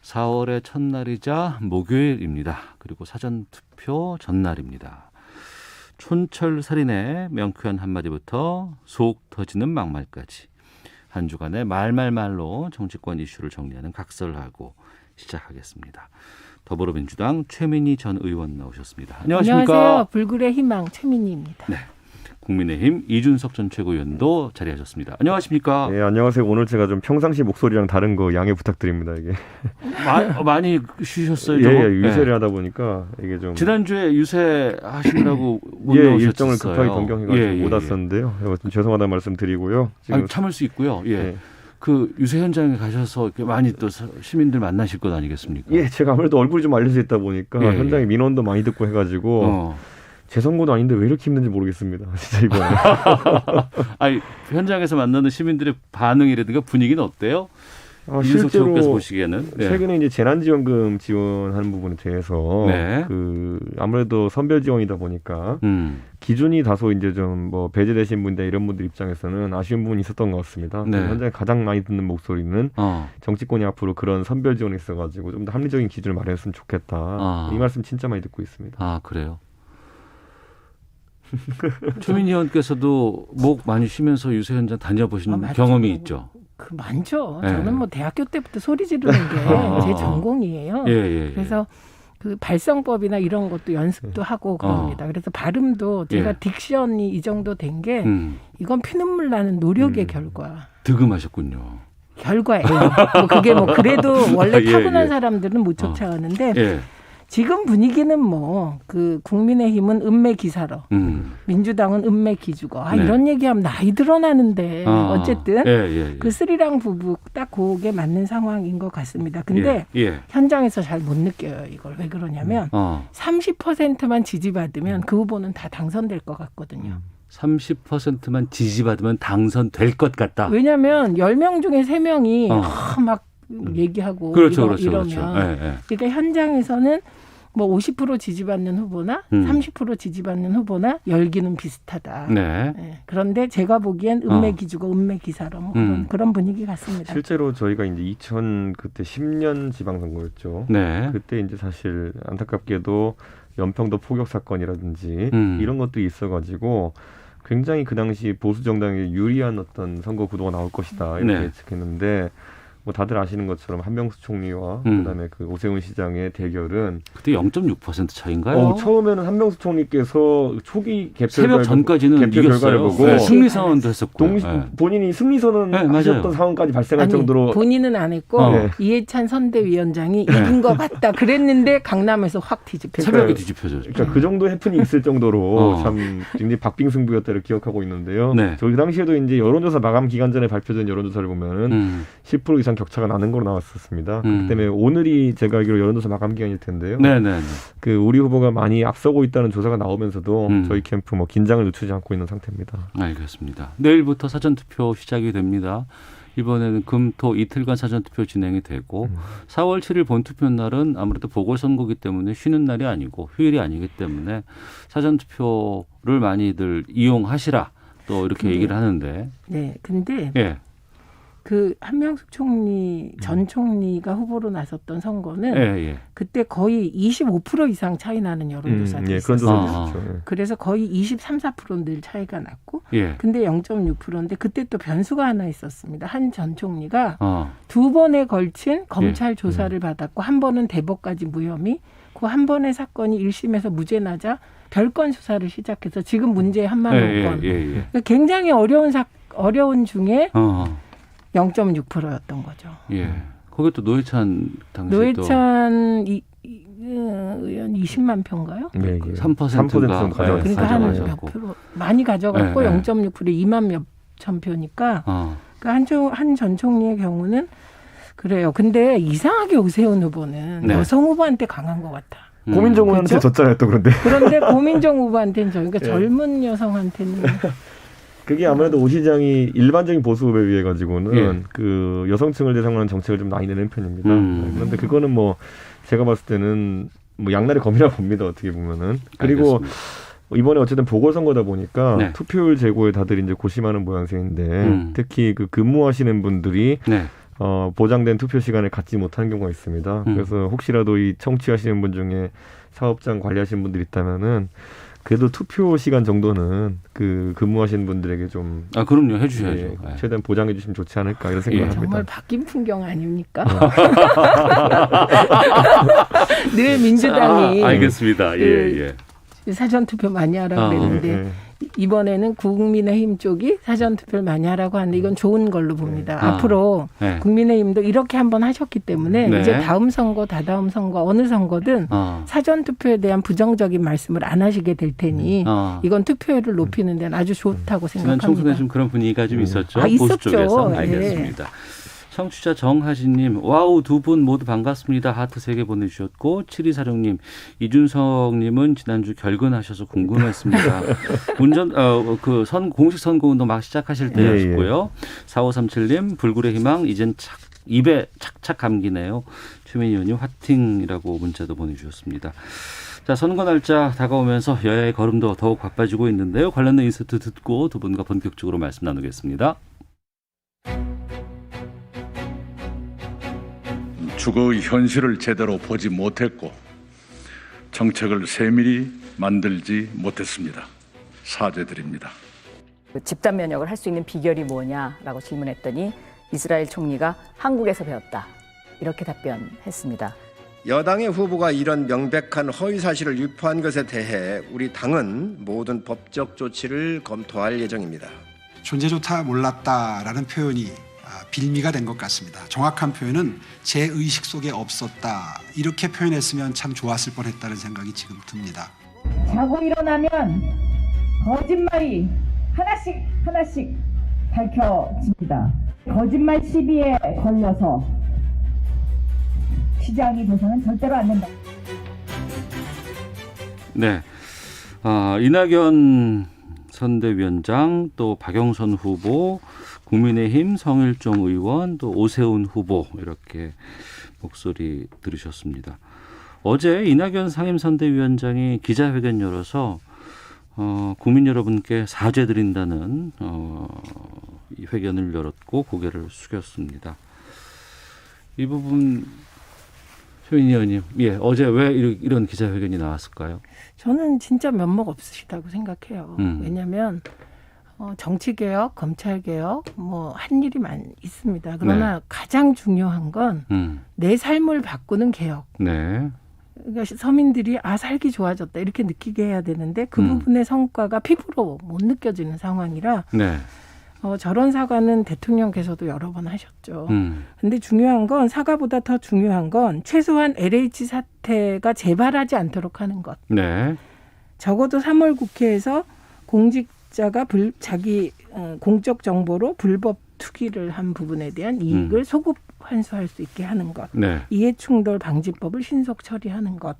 4월의 첫날이자 목요일입니다. 그리고 사전투표 전날입니다. 촌철살인의 명쾌한 한마디부터 속 터지는 막말까지 한 주간의 말말말로 정치권 이슈를 정리하는 각설하고 시작하겠습니다. 더불어민주당 최민희 전 의원 나오셨습니다. 안녕하십니까? 안녕하세요. 불굴의 희망 최민희입니다. 네. 국민의힘 이준석 전 최고위원도 자리하셨습니다. 안녕하십니까? 네, 안녕하세요. 오늘 제가 좀 평상시 목소리랑 다른 거 양해 부탁드립니다. 이게 많이 쉬셨어요? 예, 유세를 하다 보니까 이게 좀 지난주에 유세하시느라고 못 예, 나오셨어요. 일정을 급하게 변경해가지고 못 왔었는데요. 좀 죄송하다는 말씀 드리고요. 지금 참을 수 있고요. 예. 예. 그 유세 현장에 가셔서 이렇게 많이 또 시민들 만나실 것 아니겠습니까? 예, 제가 아무래도 얼굴이 좀 알려져 있다 보니까 현장에 민원도 많이 듣고 해가지고 제 선거도 아닌데 왜 이렇게 힘든지 모르겠습니다. 진짜 이번에. 아니, 현장에서 만나는 시민들의 반응이라든가 분위기는 어때요? 실제로 보시기에는 최근에 이제 재난지원금 지원하는 부분에 대해서 그 아무래도 선별 지원이다 보니까 기준이 다소 이제 좀 뭐 배제되신 분들 이런 분들 입장에서는 아쉬운 부분이 있었던 것 같습니다. 현장에 가장 많이 듣는 목소리는 정치권이 앞으로 그런 선별 지원이 있어가지고 좀 더 합리적인 기준을 마련했으면 좋겠다. 이 말씀 진짜 많이 듣고 있습니다. 아, 그래요? 최민희 의원께서도 목 많이 쉬면서 유세 현장 다녀보신 경험이 있죠? 그 많죠. 저는 뭐 대학교 때부터 소리 지르는 게 제 전공이에요. 그래서 그 발성법이나 이런 것도 연습도 하고 그럽니다. 그래서 발음도 제가 딕션이 이 정도 된 게 이건 피눈물 나는 노력의 결과. 득음하셨군요. 결과예요. 뭐 그게 뭐 그래도 원래 타고난 사람들은 못 쫓아가는데 지금 분위기는 뭐 그 국민의힘은 은매기사로 민주당은 은매기주거 이런 얘기하면 나이 드러나는데 어쨌든 그 스리랑 부부 딱 그게 맞는 상황인 것 같습니다. 근데 현장에서 잘 못 느껴요. 이걸 왜 그러냐면 30%만 지지받으면 그 후보는 다 당선될 것 같거든요. 30%만 지지받으면 당선될 것 같다. 왜냐하면 10명 중에 3명이 막 얘기하고 이러면 그러니까 현장에서는 뭐 50% 지지받는 후보나 30% 지지받는 후보나 열기는 비슷하다. 그런데 제가 보기엔 은매기주고 은매기사로 뭐 그런 분위기 같습니다. 실제로 저희가 이제 1010년 지방선거였죠. 그때 이제 사실 안타깝게도 연평도 포격 사건이라든지 이런 것들이 있어가지고 굉장히 그 당시 보수 정당에 유리한 어떤 선거 구도가 나올 것이다 이렇게 예측했는데. 뭐 다들 아시는 것처럼 한명숙 총리와 그다음에 그 오세훈 시장의 대결은 그때 0.6% 차인가요? 처음에는 한명숙 총리께서 초기 개표 새벽 전까지는 이겼어요. 보고 승리 선언도 했었고 본인이 승리 선언하셨던 상황까지 발생할 정도로 본인은 안 했고 이해찬 선대위원장이 이긴 것 같다 그랬는데 강남에서 확 뒤집혀졌어요. 새벽에 뒤집혀졌죠. 그러니까 그 정도 해프닝이 있을 정도로 참 굉장히 박빙승부였다를 기억하고 있는데요. 저희 당시에도 이제 여론조사 마감 기간 전에 발표된 여론조사를 보면은 10% 이상 격차가 나는 걸로 나왔었습니다. 그렇기 때문에 오늘이 제가 알기로 여론조사 마감 기간일 텐데요. 그 우리 후보가 많이 앞서고 있다는 조사가 나오면서도 저희 캠프 뭐 긴장을 늦추지 않고 있는 상태입니다. 알겠습니다. 내일부터 사전투표 시작이 됩니다. 이번에는 금, 토 이틀간 사전투표 진행이 되고 4월 7일 본투표 날은 아무래도 보궐선거기 때문에 쉬는 날이 아니고 휴일이 아니기 때문에 사전투표를 많이들 이용하시라 또 이렇게 얘기를 하는데. 근데 그 한명숙 총리 전 총리가 후보로 나섰던 선거는 그때 거의 25% 이상 차이 나는 여론조사도 있었어요. 그래서 거의 23, 4% 늘 차이가 났고 근데 0.6%인데 그때 또 변수가 하나 있었습니다. 한 전 총리가 두 번에 걸친 검찰 조사를 받았고 한 번은 대법까지 무혐의 그 한 번의 사건이 1심에서 무죄 나자 별건 수사를 시작해서 지금 문제의 한만원 건. 그러니까 굉장히 어려운 중에 0.6%였던 거죠. 거기 또 노회찬 당시 노회찬 의원 20만 표인가요? 3%가 그러니까 한 몇 프로 많이 가져갔고 0.6% 2만 몇천 표니까 그러니까 한 전 총리의 경우는 그래요. 근데 이상하게 오세훈 후보는 여성 후보한테 강한 것 같아. 고민정 후보한테 졌잖아요, 또 그런데. 그런데 고민정 후보한테는 그러니까 젊은 여성한테는 그게 아무래도 오 시장이 일반적인 보수 후보에 비해 가지고는 그 여성층을 대상으로 하는 정책을 좀 많이 내는 편입니다. 그런데 그거는 뭐 제가 봤을 때는 뭐 양날의 검이라 봅니다. 어떻게 보면은. 그리고 알겠습니다. 이번에 어쨌든 보궐선거다 보니까 투표율 제고에 다들 이제 고심하는 모양새인데 특히 그 근무하시는 분들이 보장된 투표 시간을 갖지 못하는 경우가 있습니다. 그래서 혹시라도 이 청취하시는 분 중에 사업장 관리하시는 분들이 있다면은 그래도 투표 시간 정도는 그 근무하시는 분들에게 좀 그럼요 해주셔야죠. 예, 최대한 보장해 주시면 좋지 않을까 이런 생각을 합니다. 정말 바뀐 풍경 아닙니까? 늘 민주당이 알겠습니다. 예. 사전 투표 많이 하라고 그랬는데 이번에는 국민의힘 쪽이 사전 투표를 많이 하라고 하는데 이건 좋은 걸로 봅니다. 앞으로 국민의힘도 이렇게 한번 하셨기 때문에 이제 다음 선거, 다다음 선거, 어느 선거든 사전 투표에 대한 부정적인 말씀을 안 하시게 될 테니 이건 투표율을 높이는 데는 아주 좋다고 생각합니다. 지난 총선에 좀 그런 분위기가 좀 있었죠. 보수 있었죠. 쪽에서. 알겠습니다. 청취자 정하진님, 와우, 두 분 모두 반갑습니다. 하트 3개 보내주셨고, 7246님, 이준석님은 지난주 결근하셔서 궁금했습니다. 공식 선거운동 막 시작하실 때였고요. 4537님, 불굴의 희망, 이젠 입에 착착 감기네요. 최민희 의원님, 화팅이라고 문자도 보내주셨습니다. 자, 선거 날짜 다가오면서 여야의 걸음도 더욱 바빠지고 있는데요. 관련된 인서트 듣고 두 분과 본격적으로 말씀 나누겠습니다. 주거의 현실을 제대로 보지 못했고 정책을 세밀히 만들지 못했습니다. 사죄드립니다. 집단 면역을 할 수 있는 비결이 뭐냐라고 질문했더니 이스라엘 총리가 한국에서 배웠다. 이렇게 답변했습니다. 여당의 후보가 이런 명백한 허위 사실을 유포한 것에 대해 우리 당은 모든 법적 조치를 검토할 예정입니다. 존재조차 몰랐다라는 표현이 빌미가 된 것 같습니다. 정확한 표현은 제 의식 속에 없었다. 이렇게 표현했으면 참 좋았을 뻔했다는 생각이 지금 듭니다. 자고 일어나면 거짓말이 하나씩 밝혀집니다. 거짓말 시비에 걸려서 시장이 돼서는 절대로 안 된다. 네, 이낙연 선대위원장, 또 박영선 후보, 국민의힘 성일종 의원, 또 오세훈 후보 이렇게 목소리 들으셨습니다. 어제 이낙연 상임선대위원장이 기자회견 열어서 국민 여러분께 사죄드린다는 이 회견을 열었고 고개를 숙였습니다. 이 부분 최민희 의원님, 어제 왜 이런 기자회견이 나왔을까요? 저는 진짜 면목 없으시다고 생각해요. 왜냐하면 정치개혁, 검찰개혁 한 일이 있습니다. 그러나 가장 중요한 건 내 삶을 바꾸는 개혁. 네. 그러니까 서민들이 살기 좋아졌다 이렇게 느끼게 해야 되는데 그 부분의 성과가 피부로 못 느껴지는 상황이라 저런 사과는 대통령께서도 여러 번 하셨죠. 그런데 중요한 건 사과보다 더 중요한 건 최소한 LH 사태가 재발하지 않도록 하는 것. 네. 적어도 3월 국회에서 공직자가 자기 공적 정보로 불법 투기를 한 부분에 대한 이익을 소급 환수할 수 있게 하는 것. 네. 이해충돌 방지법을 신속 처리하는 것.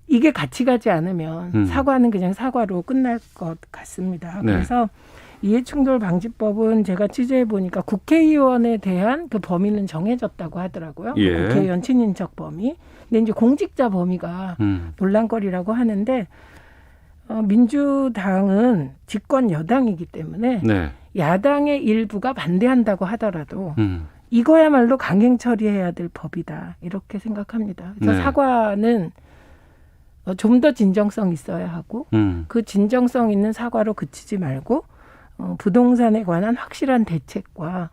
이게 같이 가지 않으면 사과는 그냥 사과로 끝날 것 같습니다. 네. 그래서 이해충돌 방지법은 제가 취재해 보니까 국회의원에 대한 그 범위는 정해졌다고 하더라고요. 국회의원 친인척 범위. 근데 이제 공직자 범위가 논란거리라고 하는데 민주당은 집권 여당이기 때문에 야당의 일부가 반대한다고 하더라도 이거야말로 강행 처리해야 될 법이다. 이렇게 생각합니다. 그래서 사과는 좀 더 진정성 있어야 하고 그 진정성 있는 사과로 그치지 말고 부동산에 관한 확실한 대책과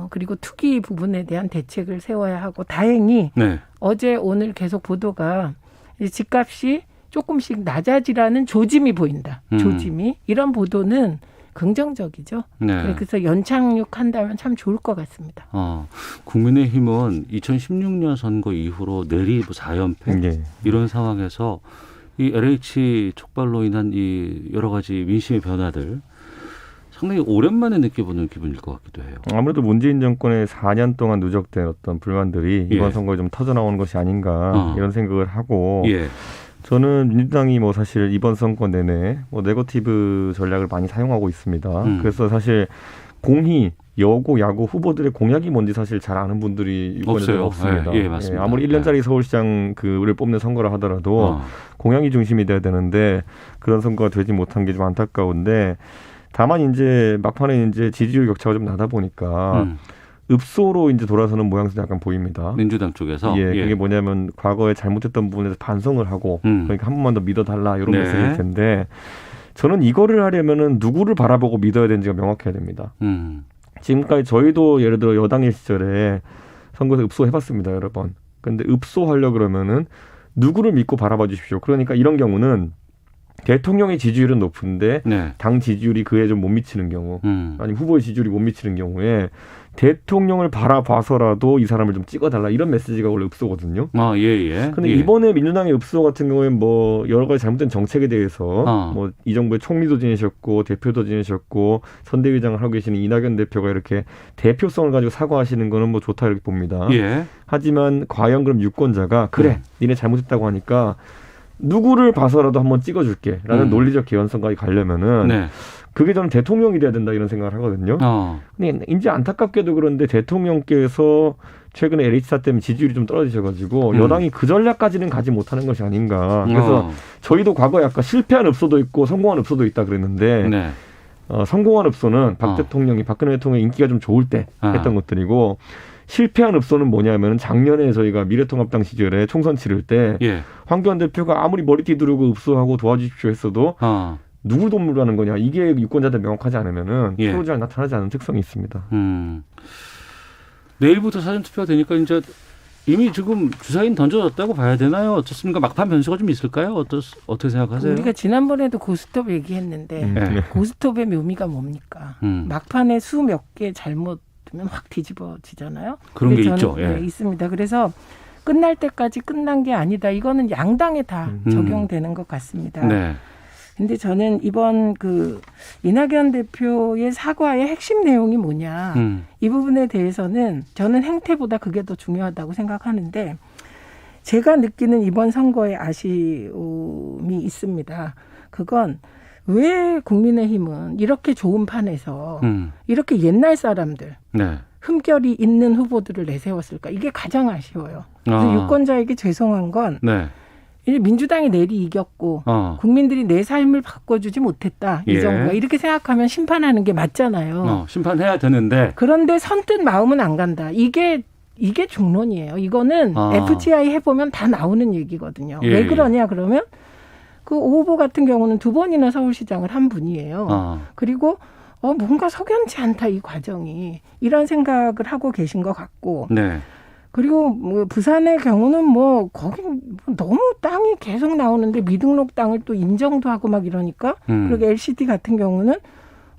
그리고 투기 부분에 대한 대책을 세워야 하고 다행히 어제 오늘 계속 보도가 집값이 조금씩 낮아지라는 조짐이 보인다. 조짐이. 이런 보도는 긍정적이죠. 그래서 연착륙한다면 참 좋을 것 같습니다. 국민의힘은 2016년 선거 이후로 내리 4연패 이런 상황에서 이 LH 촉발로 인한 이 여러 가지 민심의 변화들 상당히 오랜만에 느껴보는 기분일 것 같기도 해요. 아무래도 문재인 정권의 4년 동안 누적된 어떤 불만들이 이번 선거에 좀 터져나오는 것이 아닌가 이런 생각을 하고 저는 민주당이 사실 이번 선거 내내 네거티브 전략을 많이 사용하고 있습니다. 그래서 사실 공히 여고, 야구 후보들의 공약이 뭔지 사실 잘 아는 분들이 이번에 없습니다. 맞습니다. 아무리 1년짜리 서울시장 를 뽑는 선거를 하더라도 공약이 중심이 돼야 되는데 그런 선거가 되지 못한 게 좀 안타까운데 다만 이제 막판에 이제 지지율 격차가 좀 나다 보니까 읍소로 이제 돌아서는 모양새도 약간 보입니다. 민주당 쪽에서. 예, 그게 뭐냐면 과거에 잘못했던 부분에서 반성을 하고 그러니까 한 번만 더 믿어달라 이런 메시지일 텐데 저는 이거를 하려면은 누구를 바라보고 믿어야 되는지가 명확해야 됩니다. 지금까지 저희도 예를 들어 여당의 시절에 선거에서 읍소해봤습니다, 여러 번. 근데 읍소하려 그러면은 누구를 믿고 바라봐 주십시오. 그러니까 이런 경우는 대통령의 지지율은 높은데 당 지지율이 그에 좀 못 미치는 경우 아니면 후보의 지지율이 못 미치는 경우에 대통령을 바라봐서라도 이 사람을 좀 찍어달라 이런 메시지가 원래 읍소거든요. 아, 예. 근데 이번에 민주당의 읍소 같은 경우에는 뭐 여러 가지 잘못된 정책에 대해서 뭐 이 정부의 총리도 지내셨고 대표도 지내셨고 선대위장을 하고 계시는 이낙연 대표가 이렇게 대표성을 가지고 사과하시는 거는 뭐 좋다 이렇게 봅니다. 예. 하지만 과연 그럼 유권자가 그래 니네 잘못했다고 하니까 누구를 봐서라도 한번 찍어줄게라는 논리적 개연성까지 가려면은 그게 저는 대통령이 돼야 된다 이런 생각을 하거든요. 근데 이제 안타깝게도 그런데 대통령께서 최근에 LH사 때문에 지지율이 좀 떨어지셔가지고 여당이 그 전략까지는 가지 못하는 것이 아닌가. 그래서 저희도 과거에 약간 실패한 읍소도 있고 성공한 읍소도 있다 그랬는데 성공한 읍소는 박 대통령이 박근혜 대통령의 인기가 좀 좋을 때 했던 것들이고 실패한 읍소는 뭐냐면 작년에 저희가 미래통합당 시절에 총선 치를 때 황교안 대표가 아무리 머리띠 두르고 읍소하고 도와주십시오 했어도 누굴 돕으로 하는 거냐. 이게 유권자들 명확하지 않으면은 표로 잘 나타나지 않는 특성이 있습니다. 내일부터 사전투표가 되니까 이제 이미 지금 주사위는 던져졌다고 봐야 되나요? 어떻습니까? 막판 변수가 좀 있을까요? 어떻게 생각하세요? 우리가 지난번에도 고스톱 얘기했는데 고스톱의 묘미가 뭡니까? 막판에 수 몇 개 잘못하면 확 뒤집어지잖아요. 그런 게 있죠. 네, 있습니다. 그래서 끝날 때까지 끝난 게 아니다. 이거는 양당에 다 적용되는 것 같습니다. 근데 저는 이번 그 이낙연 대표의 사과의 핵심 내용이 뭐냐. 이 부분에 대해서는 저는 행태보다 그게 더 중요하다고 생각하는데 제가 느끼는 이번 선거의 아쉬움이 있습니다. 그건 왜 국민의힘은 이렇게 좋은 판에서 이렇게 옛날 사람들 흠결이 있는 후보들을 내세웠을까. 이게 가장 아쉬워요. 그래서 유권자에게 죄송한 건 민주당이 내리 이겼고 국민들이 내 삶을 바꿔주지 못했다. 이 정부가 이렇게 생각하면 심판하는 게 맞잖아요. 심판해야 되는데. 그런데 선뜻 마음은 안 간다. 이게 중론이에요. 이거는 FTI 해보면 다 나오는 얘기거든요. 왜 그러냐 그러면 그 오 후보 같은 경우는 2번이나 서울시장을 한 분이에요. 그리고 뭔가 석연치 않다 이 과정이. 이런 생각을 하고 계신 것 같고 그리고 뭐 부산의 경우는 뭐 거기 너무 땅이 계속 나오는데 미등록 땅을 또 인정도 하고 막 이러니까 그리고 LCD 같은 경우는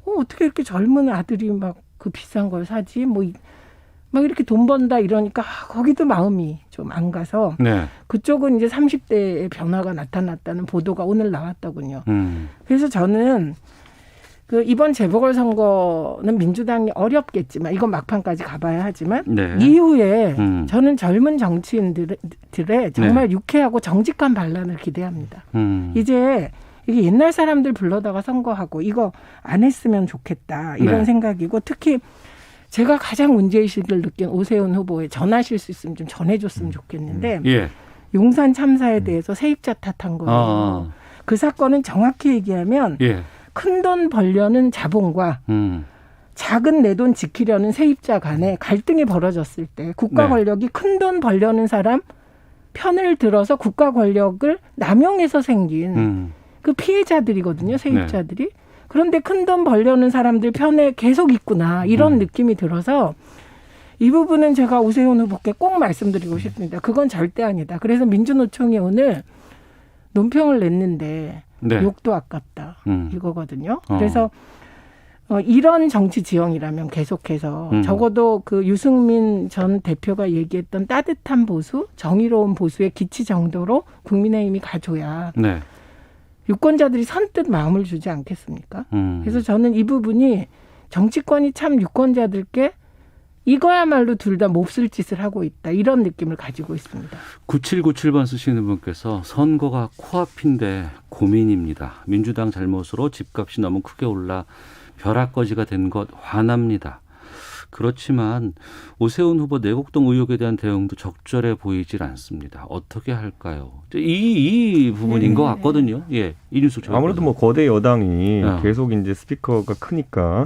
어떻게 이렇게 젊은 아들이 막 그 비싼 걸 사지 뭐 막 이렇게 돈 번다 이러니까 거기도 마음이 좀 안 가서 그쪽은 이제 30대의 변화가 나타났다는 보도가 오늘 나왔더군요. 그래서 저는 그 이번 재보궐선거는 민주당이 어렵겠지만 이건 막판까지 가봐야 하지만 이후에 저는 젊은 정치인들의 정말 유쾌하고 정직한 반란을 기대합니다. 이제 이게 옛날 사람들 불러다가 선거하고 이거 안 했으면 좋겠다 이런 생각이고 특히 제가 가장 문제의식을 느낀 오세훈 후보에 전하실 수 있으면 좀 전해줬으면 좋겠는데 용산 참사에 대해서 세입자 탓한 거예요. 그 사건은 정확히 얘기하면 큰 돈 벌려는 자본과 작은 내 돈 지키려는 세입자 간에 갈등이 벌어졌을 때 국가 권력이 큰 돈 벌려는 사람 편을 들어서 국가 권력을 남용해서 생긴 그 피해자들이거든요. 세입자들이. 그런데 큰 돈 벌려는 사람들 편에 계속 있구나. 이런 느낌이 들어서 이 부분은 제가 오세훈 후보께 꼭 말씀드리고 싶습니다. 그건 절대 아니다. 그래서 민주노총이 오늘 논평을 냈는데 욕도 아깝다. 이거거든요. 그래서 이런 정치 지형이라면 계속해서 적어도 그 유승민 전 대표가 얘기했던 따뜻한 보수, 정의로운 보수의 기치 정도로 국민의힘이 가줘야 유권자들이 선뜻 마음을 주지 않겠습니까? 그래서 저는 이 부분이 정치권이 참 유권자들께 이거야말로 둘 다 몹쓸 짓을 하고 있다. 이런 느낌을 가지고 있습니다. 9797번 쓰시는 분께서 선거가 코앞인데 고민입니다. 민주당 잘못으로 집값이 너무 크게 올라 벼락거지가 된 것 화납니다. 그렇지만 오세훈 후보 내곡동 의혹에 대한 대응도 적절해 보이질 않습니다. 어떻게 할까요? 이 부분인 것 같거든요. 이준석 아무래도 뭐 거대 여당이 계속 이제 스피커가 크니까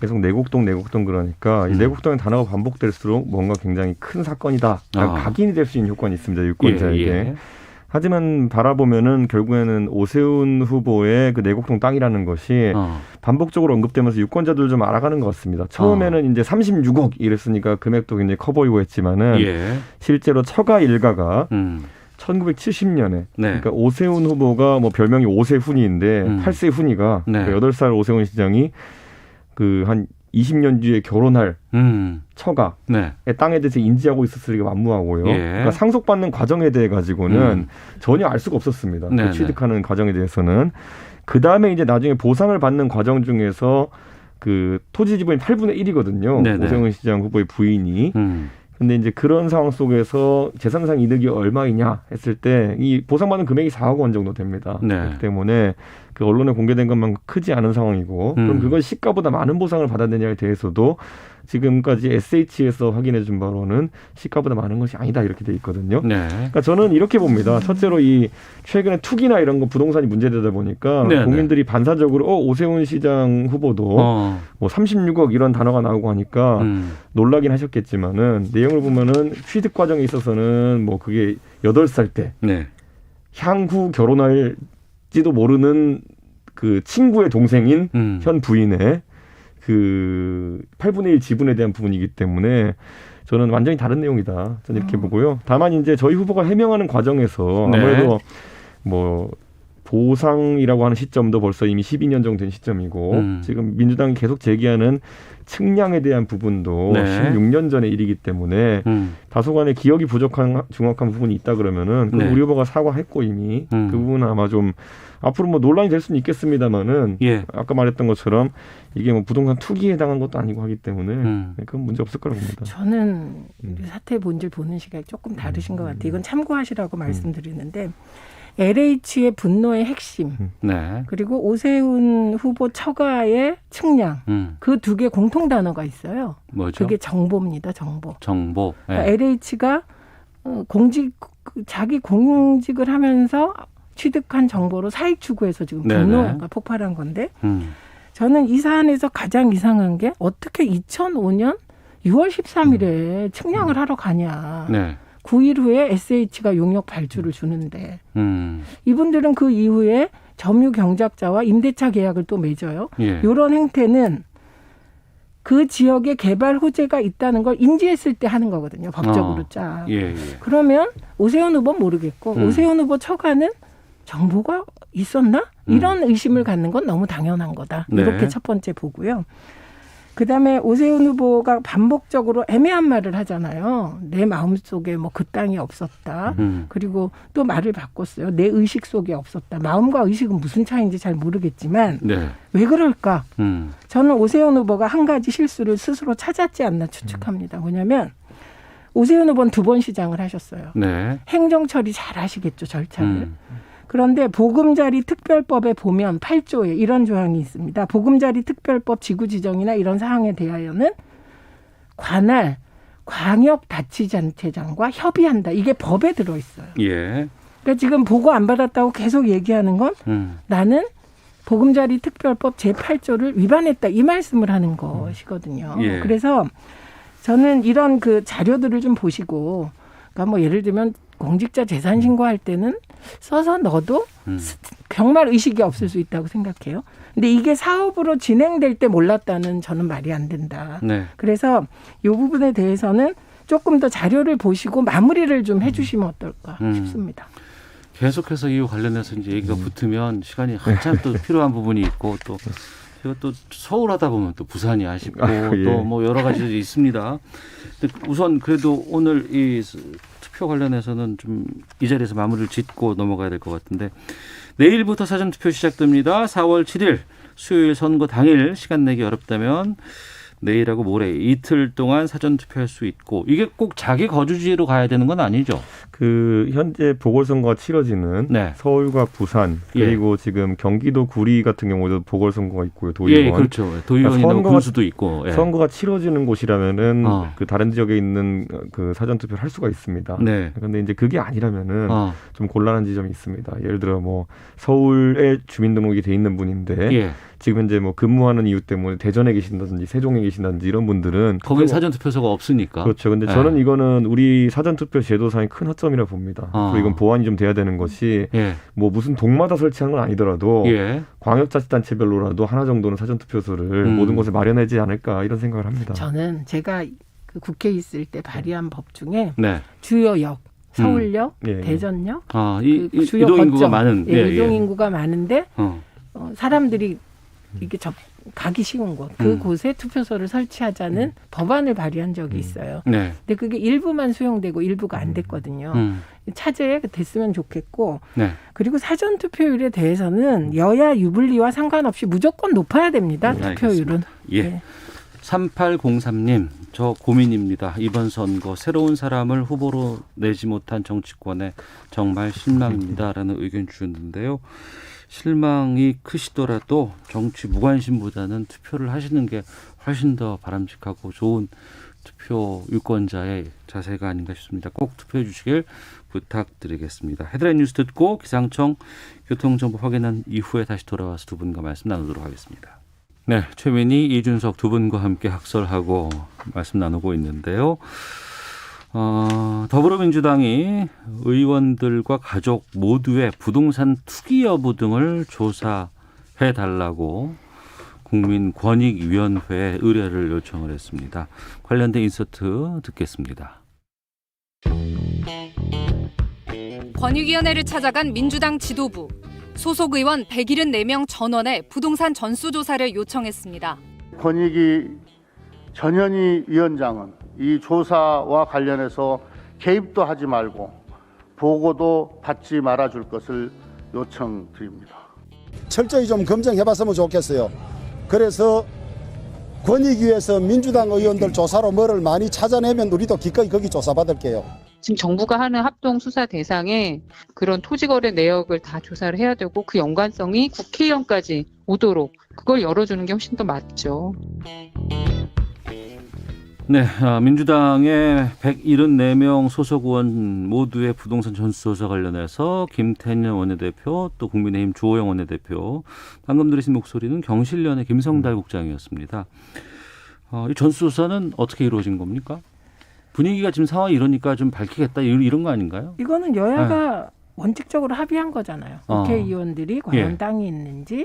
계속 내곡동 그러니까 이 내곡동의 단어가 반복될수록 뭔가 굉장히 큰 사건이다. 각인이 될 수 있는 효과는 있습니다. 유권자에게. 하지만 바라보면은 결국에는 오세훈 후보의 그 내곡동 땅이라는 것이 반복적으로 언급되면서 유권자들 좀 알아가는 것 같습니다. 처음에는 이제 36억 이랬으니까 금액도 굉장히 커 보이고 했지만은 실제로 처가 일가가 1970년에 그러니까 오세훈 후보가 뭐 별명이 오세훈이인데 8세 훈이가 그러니까 8살 오세훈 시장이 그 한 20년 뒤에 결혼할 처가의 땅에 대해서 인지하고 있었을 리가 만무하고요. 그러니까 상속받는 과정에 대해 가지고는 전혀 알 수가 없었습니다. 그 취득하는 과정에 대해서는. 그다음에 이제 나중에 보상을 받는 과정 중에서 그 토지 지분이 8분의 1이거든요. 오세훈 시장 후보의 부인이. 근데 이제 그런 상황 속에서 재산상 이득이 얼마이냐 했을 때 이 보상받는 금액이 4억 원 정도 됩니다. 그렇기 때문에 그 언론에 공개된 것만 크지 않은 상황이고 그럼 그걸 시가보다 많은 보상을 받았느냐에 대해서도 지금까지 SH에서 확인해 준 바로는 시가보다 많은 것이 아니다 이렇게 돼 있거든요. 그러니까 저는 이렇게 봅니다. 첫째로 이 최근에 투기나 이런 거 부동산이 문제되다 보니까 국민들이 반사적으로 오세훈 시장 후보도 뭐 36억 이런 단어가 나오고 하니까 놀라긴 하셨겠지만은 내용을 보면은 취득 과정에 있어서는 뭐 그게 8살 때 향후 결혼할지도 모르는 그 친구의 동생인 현 부인의 그 8분의 1 지분에 대한 부분이기 때문에 저는 완전히 다른 내용이다. 저는 이렇게 보고요. 다만 이제 저희 후보가 해명하는 과정에서 아무래도 뭐 보상이라고 하는 시점도 벌써 이미 12년 정도 된 시점이고 지금 민주당이 계속 제기하는 측량에 대한 부분도 16년 전의 일이기 때문에 다소간의 기억이 부족한 중확한 부분이 있다 그러면은 우리 후보가 사과했고 이미 그 부분은 아마 좀 앞으로 뭐 논란이 될 수는 있겠습니다만은 아까 말했던 것처럼 이게 뭐 부동산 투기에 해당한 것도 아니고 하기 때문에 그건 문제 없을 거라고 봅니다. 저는 사태의 본질 보는 시각이 조금 다르신 것 같아요. 이건 참고하시라고 말씀드리는데 LH의 분노의 핵심 그리고 오세훈 후보 처가의 측량 그 두 개 공통 단어가 있어요. 뭐죠? 그게 정보입니다. 정보. 그러니까 LH가 자기 공직을 하면서 취득한 정보로 사익 추구해서 지금 분노가 폭발한 건데 저는 이 사안에서 가장 이상한 게 어떻게 2005년 6월 13일에 측량을 하러 가냐. 9일 후에 SH가 용역 발주를 주는데 이분들은 그 이후에 점유 경작자와 임대차 계약을 또 맺어요. 이런 행태는 그 지역에 개발 호재가 있다는 걸 인지했을 때 하는 거거든요. 법적으로 짜. 그러면 오세훈 후보는 모르겠고 오세훈 후보 처가는 정보가 있었나? 이런 의심을 갖는 건 너무 당연한 거다. 이렇게 첫 번째 보고요. 그다음에 오세훈 후보가 반복적으로 애매한 말을 하잖아요. 내 마음속에 뭐 그 땅이 없었다. 그리고 또 말을 바꿨어요. 내 의식 속에 없었다. 마음과 의식은 무슨 차이인지 잘 모르겠지만 왜 그럴까? 저는 오세훈 후보가 한 가지 실수를 스스로 찾았지 않나 추측합니다. 뭐냐면 오세훈 후보는 2번 시장을 하셨어요. 행정 처리 잘 하시겠죠, 절차를. 그런데 보금자리 특별법에 보면 8조에 이런 조항이 있습니다. 보금자리 특별법 지구지정이나 이런 사항에 대하여는 관할 광역자치단체장과 협의한다. 이게 법에 들어있어요. 그러니까 지금 보고 안 받았다고 계속 얘기하는 건 나는 보금자리 특별법 제8조를 위반했다. 이 말씀을 하는 것이거든요. 그래서 저는 이런 그 자료들을 좀 보시고 그러니까 뭐 예를 들면 공직자 재산 신고할 때는 써서 넣어도 정말 의식이 없을 수 있다고 생각해요. 근데 이게 사업으로 진행될 때 몰랐다는 저는 말이 안 된다. 그래서 이 부분에 대해서는 조금 더 자료를 보시고 마무리를 좀 해주시면 어떨까 싶습니다. 계속해서 이 관련해서 이제 얘기가 붙으면 시간이 한참 또 필요한 부분이 있고 또 제가 또 서울 하다 보면 또 부산이 아쉽고 또 뭐 여러 가지 있습니다. 우선 그래도 오늘 이 투표 관련해서는 좀 이 자리에서 마무리를 짓고 넘어가야 될 것 같은데 내일부터 사전투표 시작됩니다. 4월 7일 수요일 선거 당일 시간 내기 어렵다면 내일하고 모레 이틀 동안 사전투표할 수 있고 이게 꼭 자기 거주지로 가야 되는 건 아니죠? 그 현재 보궐선거가 치러지는 서울과 부산 그리고 지금 경기도 구리 같은 경우도 보궐선거가 있고요. 도의원. 그렇죠. 도의원이나 군수도 있고. 선거가 치러지는 곳이라면은 그 다른 지역에 있는 그 사전투표를 할 수가 있습니다. 그런데 이제 그게 아니라면은 좀 곤란한 지점이 있습니다. 예를 들어 뭐 서울에 주민등록이 돼 있는 분인데 지금 현재 뭐 근무하는 이유 때문에 대전에 계신다든지 세종에 계신다든지 이런 분들은 거긴 사전투표소가 없으니까. 그렇죠. 근데 저는 이거는 우리 사전투표 제도상의 큰 허점이라 봅니다. 그리고 이건 보완이 좀 돼야 되는 것이 뭐 무슨 동마다 설치한 건 아니더라도 광역자치단체별로라도 하나 정도는 사전투표소를 모든 곳에 마련하지 않을까 이런 생각을 합니다. 저는 제가 그 국회에 있을 때 발의한 법 중에 주요 역, 서울역, 대전역, 이 주요 이동 인구가 많은 이동 인구가 많은데 사람들이 이게 가기 쉬운 곳, 그곳에 투표소를 설치하자는 법안을 발의한 적이 있어요. 근데 그게 일부만 수용되고 일부가 안 됐거든요. 차제에 됐으면 좋겠고, 그리고 사전 투표율에 대해서는 여야 유불리와 상관없이 무조건 높아야 됩니다. 투표율은. 3803님, 저 고민입니다. 이번 선거 새로운 사람을 후보로 내지 못한 정치권에 정말 실망입니다라는 의견 주셨는데요. 실망이 크시더라도 정치 무관심보다는 투표를 하시는 게 훨씬 더 바람직하고 좋은 투표 유권자의 자세가 아닌가 싶습니다. 꼭 투표해 주시길 부탁드리겠습니다. 헤드라인 뉴스 듣고 기상청 교통정보 확인한 이후에 다시 돌아와서 두 분과 말씀 나누도록 하겠습니다. 네, 최민희, 이준석 두 분과 함께 학설하고 말씀 나누고 있는데요. 더불어민주당이 의원들과 가족 모두의 부동산 투기 여부 등을 조사해달라고 국민권익위원회에 의뢰를 요청을 했습니다. 관련된 인서트 듣겠습니다. 권익위원회를 찾아간 민주당 지도부. 소속 의원 174명 전원의 부동산 전수조사를 요청했습니다. 권익위 전현희 위원장은 이 조사와 관련해서 개입도 하지 말고 보고도 받지 말아줄 것을 요청드립니다. 철저히 좀 검증해봤으면 좋겠어요. 그래서 권익위에서 민주당 의원들 조사로 뭐를 많이 찾아내면 우리도 기꺼이 거기 조사받을게요. 지금 정부가 하는 합동 수사 대상에 그런 토지거래 내역을 다 조사를 해야 되고 그 연관성이 국회의원까지 오도록 그걸 열어주는 게 훨씬 더 맞죠. 네, 민주당의 174명 소속 의원 모두의 부동산 전수조사 관련해서 김태년 원내대표 또 국민의힘 주호영 원내대표 방금 들으신 목소리는 경실련의 김성달 국장이었습니다. 이 전수조사는 어떻게 이루어진 겁니까? 분위기가 지금 상황이 이러니까 좀 밝히겠다 이런 거 아닌가요? 이거는 여야가 원칙적으로 합의한 거잖아요. 국회의원들이 과연 땅이 있는지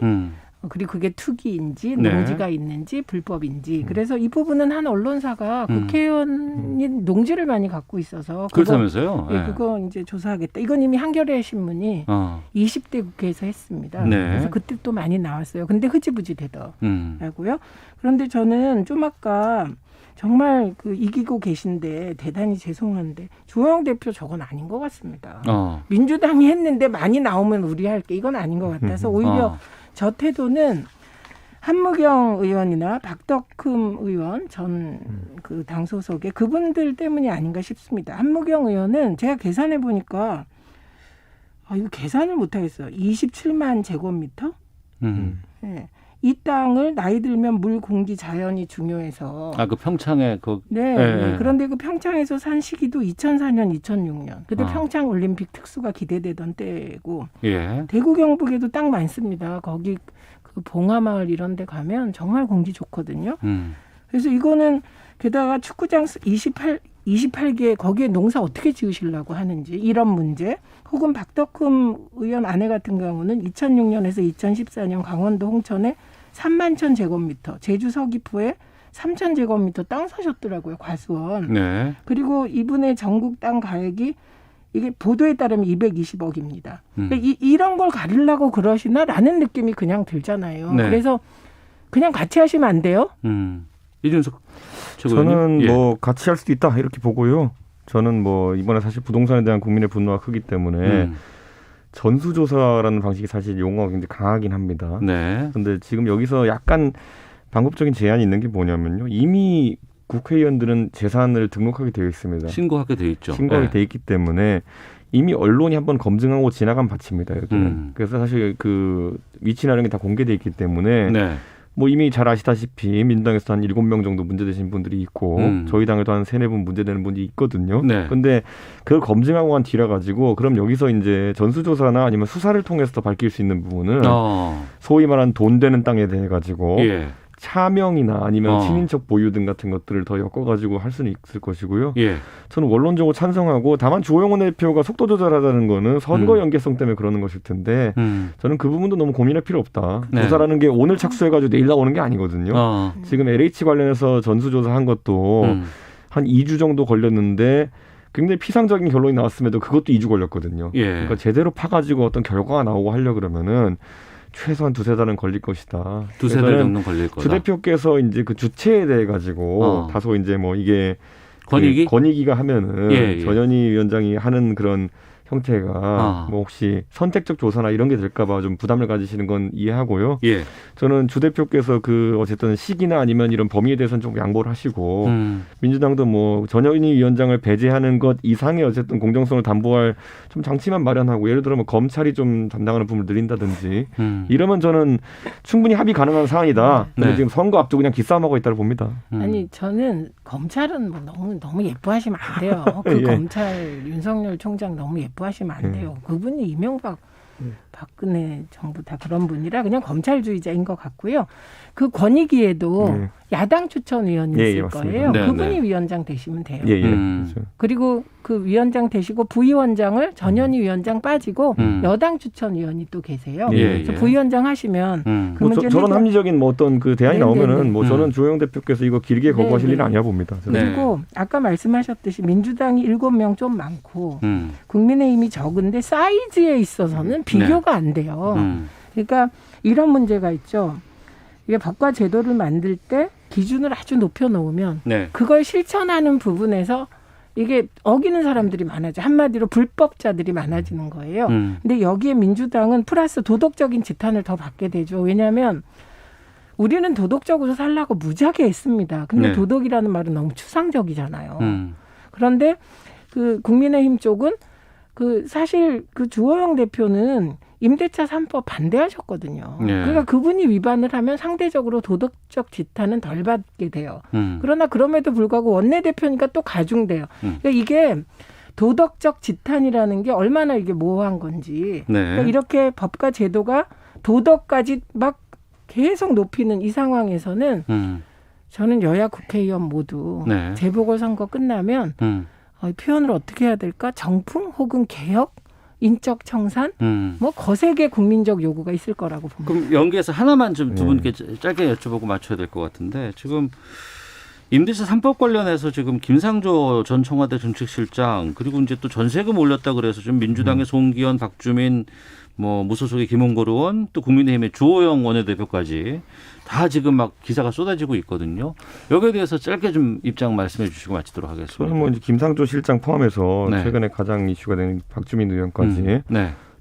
그리고 그게 투기인지 농지가 있는지 불법인지. 그래서 이 부분은 한 언론사가 국회의원이 농지를 많이 갖고 있어서 그렇다면서요? 그거 이제 조사하겠다. 이건 이미 한겨레 신문이 20대 국회에서 했습니다. 그래서 그때 또 많이 나왔어요. 근데 흐지부지 되더라고요. 그런데 저는 좀 아까 정말 그 이기고 계신데 대단히 죄송한데 주호영 대표 저건 아닌 것 같습니다. 민주당이 했는데 많이 나오면 우리 할게 이건 아닌 것 같아서 오히려 저 태도는 한무경 의원이나 박덕흠 의원 전 그 당 소속의 그분들 때문이 아닌가 싶습니다. 한무경 의원은 제가 계산해 보니까 이거 계산을 못 하겠어요. 27만 제곱미터? 네. 이 땅을 나이 들면 물, 공기, 자연이 중요해서. 그 평창에 네. 그런데 그 평창에서 산 시기도 2004년, 2006년. 그때 평창 올림픽 특수가 기대되던 때고. 대구 경북에도 땅 많습니다. 거기 그 봉화마을 이런 데 가면 정말 공기 좋거든요. 그래서 이거는 게다가 축구장 28개 거기에 농사 어떻게 지으시려고 하는지 이런 문제. 혹은 박덕흠 의원 아내 같은 경우는 2006년에서 2014년 강원도 홍천에 3만 제곱미터, 제주 서귀포에 3천 제곱미터 땅 사셨더라고요. 과수원. 그리고 이분의 전국 땅 가액이 이게 보도에 따르면 220억입니다. 그러니까 이런 걸 가리려고 그러시나라는 느낌이 그냥 들잖아요. 그래서 그냥 같이 하시면 안 돼요? 이준석 최고위원님. 저는 뭐 같이 할 수도 있다 이렇게 보고요. 저는 뭐 이번에 사실 부동산에 대한 국민의 분노가 크기 때문에 전수조사라는 방식이 사실 용어가 굉장히 강하긴 합니다. 그런데 지금 여기서 약간 방법적인 제한이 있는 게 뭐냐면요. 이미 국회의원들은 재산을 등록하게 되어 있습니다. 신고하게 되어 있죠. 신고하게 되어 있기 때문에 이미 언론이 한번 검증하고 지나간 밭입니다. 여기는. 그래서 사실 그 위치나 이런 게 다 공개되어 있기 때문에 뭐 이미 잘 아시다시피 민주당에서 한 7명 정도 문제되신 분들이 있고 저희 당에도 한 3-4분 문제되는 분이 있거든요. 네. 근데 그걸 검증하고 한 뒤라 가지고 그럼 여기서 이제 전수조사나 아니면 수사를 통해서 더 밝힐 수 있는 부분은 소위 말하는 돈 되는 땅에 대해 가지고 예. 차명이나 아니면 친인척 보유 등 같은 것들을 더 엮어가지고 할 수는 있을 것이고요. 예. 저는 원론적으로 찬성하고 다만 주호영 원내대표가 속도 조절하자는 거는 선거 연계성 때문에 그러는 것일 텐데 저는 그 부분도 너무 고민할 필요 없다. 네. 조사라는 게 오늘 착수해가지고 내일 나오는 게 아니거든요. 지금 LH 관련해서 전수조사한 것도 한 2주 정도 걸렸는데 굉장히 피상적인 결론이 나왔음에도 그것도 2주 걸렸거든요. 예. 그러니까 제대로 파가지고 어떤 결과가 나오고 하려 그러면은 최소한 2-3달은 걸릴 것이다. 2-3달 정도 걸릴 거다. 주 대표께서 이제 그 주체에 대해 가지고 다소 이제 뭐 이게 권익위가 하면은 전현희 위원장이 하는 그런 형태가 뭐 혹시 선택적 조사나 이런 게 될까봐 좀 부담을 가지시는 건 이해하고요. 예. 저는 주 대표께서 그 어쨌든 시기나 아니면 이런 범위에 대해서는 좀 양보를 하시고 민주당도 뭐 전현희 위원장을 배제하는 것 이상의 어쨌든 공정성을 담보할 좀 장치만 마련하고 예를 들어 뭐 검찰이 좀 담당하는 부분을 늘린다든지 이러면 저는 충분히 합의 가능한 사안이다. 근데 지금 선거 앞두고 그냥 기싸움하고 있다고 봅니다. 아니 저는 검찰은 뭐 너무 예뻐하시면 안 돼요. 그 검찰 윤석열 총장 너무 예뻐하시면 안 돼요. 그분이 이명박 박근혜 정부 다 그런 분이라 그냥 검찰주의자인 것 같고요. 그 권익위에도 야당 추천위원이 있을 거예요. 그분이 위원장 되시면 돼요. 그렇죠. 그리고 그 위원장 되시고 부위원장을 전현희 위원장 빠지고 여당 추천위원이 또 계세요. 그래서 부위원장 하시면 그 뭐 저런 합리적인 뭐 어떤 그 대안이 나오면은 뭐 저는 주호영 대표께서 이거 길게 거부하실 일은 아니야 봅니다. 그리고 아까 말씀하셨듯이 민주당이 7명 좀 많고 국민의힘이 적은데 사이즈에 있어서는 비교가 안 돼요. 그러니까 이런 문제가 있죠. 이게 법과 제도를 만들 때 기준을 아주 높여놓으면 그걸 실천하는 부분에서 이게 어기는 사람들이 많아져. 한마디로 불법자들이 많아지는 거예요. 근데 여기에 민주당은 플러스 도덕적인 지탄을 더 받게 되죠. 왜냐하면 우리는 도덕적으로 살라고 무지하게 했습니다. 근데 도덕이라는 말은 너무 추상적이잖아요. 그런데 그 국민의힘 쪽은 그 사실 그 주호영 대표는 임대차 3법 반대하셨거든요. 그러니까 그분이 위반을 하면 상대적으로 도덕적 지탄은 덜 받게 돼요. 그러나 그럼에도 불구하고 원내대표니까 또 가중돼요. 그러니까 이게 도덕적 지탄이라는 게 얼마나 이게 모호한 건지. 그러니까 이렇게 법과 제도가 도덕까지 막 계속 높이는 이 상황에서는 저는 여야 국회의원 모두 재보궐선거 끝나면 표현을 어떻게 해야 될까? 정풍 혹은 개혁? 인적 청산, 뭐 거세게 국민적 요구가 있을 거라고 봅니다. 그럼 연계해서 하나만 좀 두 분께 짧게 여쭤보고 맞춰야 될 것 같은데 지금 임대차 3법 관련해서 지금 김상조 전 청와대 정책실장 그리고 이제 또 전세금 올렸다 그래서 좀 민주당의 송기현, 박주민, 뭐 무소속의 김홍걸 의원 또 국민의힘의 주호영 원내대표까지 다 지금 막 기사가 쏟아지고 있거든요. 여기에 대해서 짧게 좀 입장 말씀해 주시고 마치도록 하겠습니다. 저는 뭐 이제 김상조 실장 포함해서 최근에 가장 이슈가 되는 박주민 의원까지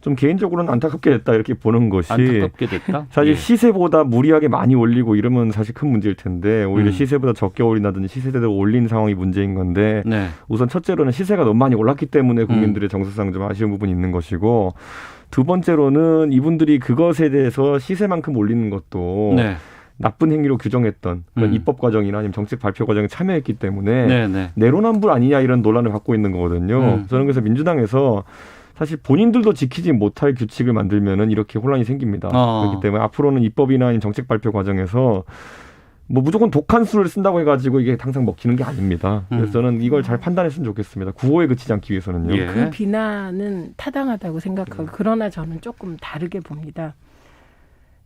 좀 개인적으로는 안타깝게 됐다 이렇게 보는 것이 안타깝게 됐다? 사실 시세보다 무리하게 많이 올리고 이러면 사실 큰 문제일 텐데 오히려 시세보다 적게 올린다든지 시세대로 올린 상황이 문제인 건데 우선 첫째로는 시세가 너무 많이 올랐기 때문에 국민들의 정서상 좀 아쉬운 부분이 있는 것이고 두 번째로는 이분들이 그것에 대해서 시세만큼 올리는 것도 나쁜 행위로 규정했던 그런 입법 과정이나 아니면 정책 발표 과정에 참여했기 때문에 내로남불 아니냐 이런 논란을 받고 있는 거거든요. 저는 그래서 민주당에서 사실 본인들도 지키지 못할 규칙을 만들면은 이렇게 혼란이 생깁니다. 그렇기 때문에 앞으로는 입법이나 아니면 정책 발표 과정에서 뭐 무조건 독한 수를 쓴다고 해가지고 이게 항상 먹히는 게 아닙니다. 그래서 저는 이걸 잘 판단했으면 좋겠습니다. 구호에 그치지 않기 위해서는요. 그 비난은 타당하다고 생각하고 그러나 저는 조금 다르게 봅니다.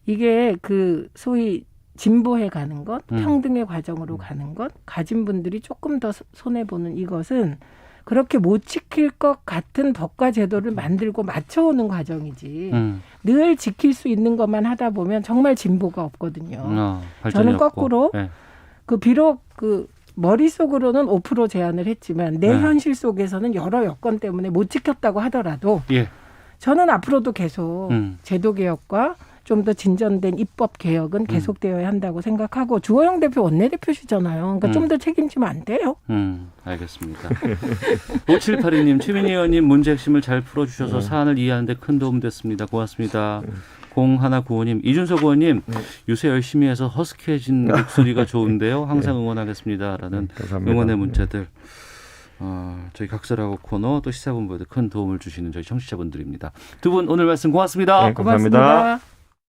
이게 그 소위 진보해 가는 것, 평등의 과정으로 가는 것, 가진 분들이 조금 더 손해보는 이것은 그렇게 못 지킬 것 같은 법과 제도를 만들고 맞춰오는 과정이지 늘 지킬 수 있는 것만 하다 보면 정말 진보가 없거든요. 저는 거꾸로 그 비록 그 머릿속으로는 5% 제한을 했지만 내 현실 속에서는 여러 여건 때문에 못 지켰다고 하더라도 저는 앞으로도 계속 제도 개혁과 좀 더 진전된 입법 개혁은 계속되어야 한다고 생각하고 주호영 대표 원내대표시잖아요. 그러니까 좀 더 책임지면 안 돼요. 알겠습니다. 5782님, 최민희 의원님 문제 핵심을 잘 풀어주셔서 사안을 이해하는 데 큰 도움 됐습니다. 고맙습니다. 0195님, 이준석 의원님 요새 열심히 해서 허스키해진 목소리가 좋은데요. 항상 응원하겠습니다라는 응원의 문자들. 저희 각설하고 코너 또 시사본부에도 큰 도움을 주시는 저희 청취자분들입니다. 두 분 오늘 말씀 고맙습니다. 네, 감사합니다. 고맙습니다.